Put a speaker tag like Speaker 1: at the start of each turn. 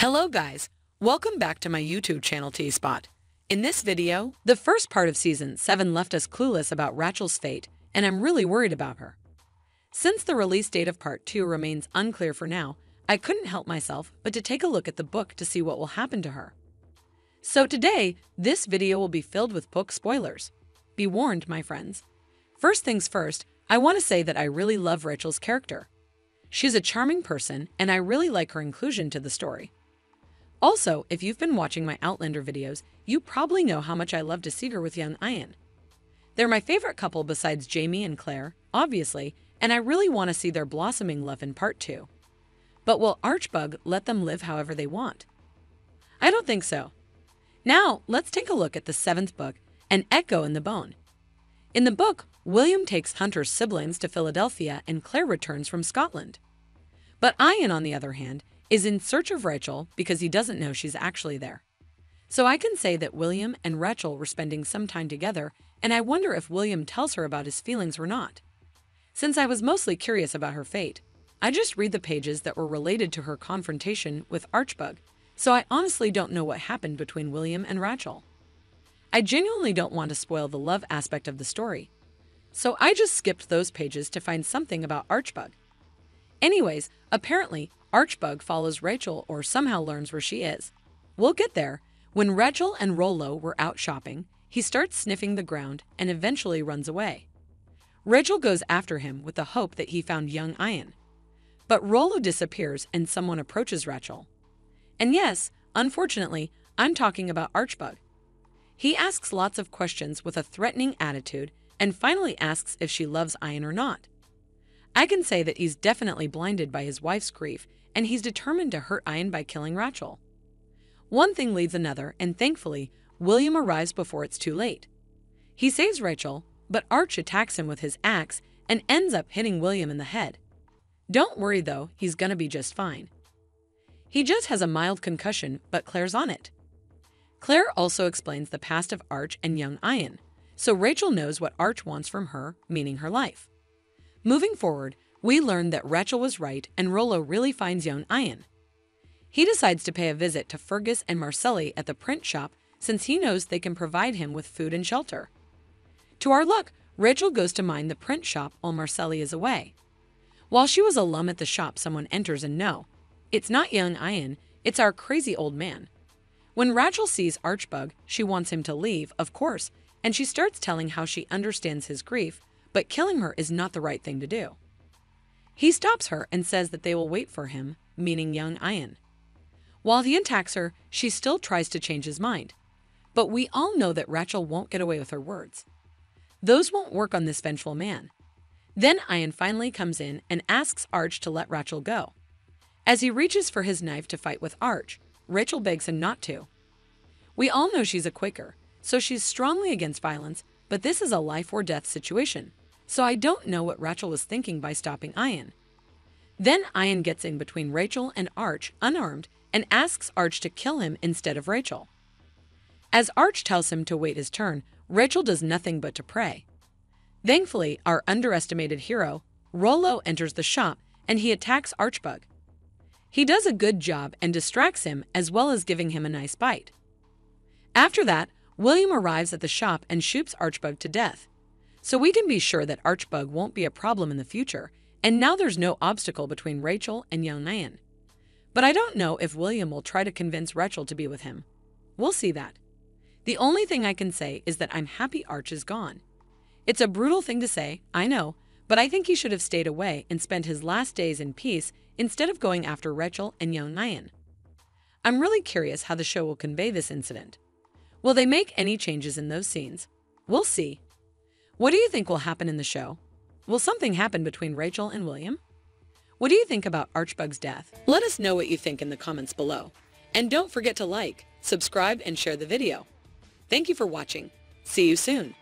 Speaker 1: Hello guys, welcome back to my YouTube channel T-Spot. In this video, the first part of Season 7 left us clueless about Rachel's fate, and I'm really worried about her. Since the release date of Part 2 remains unclear for now, I couldn't help myself but to take a look at the book to see what will happen to her. So today, this video will be filled with book spoilers. Be warned, my friends. First things first, I want to say that I really love Rachel's character. She's a charming person, and I really like her inclusion to the story. Also, if you've been watching my Outlander videos, you probably know how much I love to see her with young Ian. They're my favorite couple besides Jamie and Claire, obviously, and I really want to see their blossoming love in Part 2. But will Archbug let them live however they want? I don't think so. Now, let's take a look at the 7th book, An Echo in the Bone. In the book, William takes Hunter's siblings to Philadelphia and Claire returns from Scotland. But Ian, on the other hand, is in search of Rachel because he doesn't know she's actually there. So I can say that William and Rachel were spending some time together, and I wonder if William tells her about his feelings or not. Since I was mostly curious about her fate, I just read the pages that were related to her confrontation with Archbug, so I honestly don't know what happened between William and Rachel. I genuinely don't want to spoil the love aspect of the story, so I just skipped those pages to find something about Archbug. Anyways, apparently, Archbug follows Rachel or somehow learns where she is. We'll get there. When Rachel and Rollo were out shopping, he starts sniffing the ground and eventually runs away. Rachel goes after him with the hope that he found young Ian. But Rollo disappears and someone approaches Rachel. And yes, unfortunately, I'm talking about Archbug. He asks lots of questions with a threatening attitude and finally asks if she loves Ian or not. I can say that he's definitely blinded by his wife's grief, and he's determined to hurt Ian by killing Rachel. One thing leads another, and thankfully, William arrives before it's too late. He saves Rachel, but Arch attacks him with his axe and ends up hitting William in the head. Don't worry though, he's gonna be just fine. He just has a mild concussion, but Claire's on it. Claire also explains the past of Arch and young Ian, so Rachel knows what Arch wants from her, meaning her life. Moving forward, we learn that Rachel was right and Rollo really finds young Ian. He decides to pay a visit to Fergus and Marcelli at the print shop since he knows they can provide him with food and shelter. To our luck, Rachel goes to mind the print shop while Marcelli is away. While she was alone at the shop, someone enters and no, it's not young Ian, it's our crazy old man. When Rachel sees Archbug, she wants him to leave, of course, and she starts telling how she understands his grief, but killing her is not the right thing to do. He stops her and says that they will wait for him, meaning young Ian. While he attacks her, she still tries to change his mind. But we all know that Rachel won't get away with her words. Those won't work on this vengeful man. Then Ian finally comes in and asks Arch to let Rachel go. As he reaches for his knife to fight with Arch, Rachel begs him not to. We all know she's a Quaker, so she's strongly against violence, but this is a life or death situation. So I don't know what Rachel was thinking by stopping Ian. Then Ian gets in between Rachel and Arch unarmed and asks Arch to kill him instead of Rachel. As Arch tells him to wait his turn, Rachel does nothing but to pray. Thankfully, our underestimated hero, Rollo, enters the shop and he attacks Archbug. He does a good job and distracts him as well as giving him a nice bite. After that, William arrives at the shop and shoots Archbug to death. So we can be sure that Archbug won't be a problem in the future, and now there's no obstacle between Rachel and young Ian. But I don't know if William will try to convince Rachel to be with him. We'll see that. The only thing I can say is that I'm happy Arch is gone. It's a brutal thing to say, I know, but I think he should have stayed away and spent his last days in peace instead of going after Rachel and young Ian. I'm really curious how the show will convey this incident. Will they make any changes in those scenes? We'll see. What do you think will happen in the show? Will something happen between Rachel and William? What do you think about Archbug's death? Let us know what you think in the comments below. And don't forget to like, subscribe, and share the video. Thank you for watching. See you soon.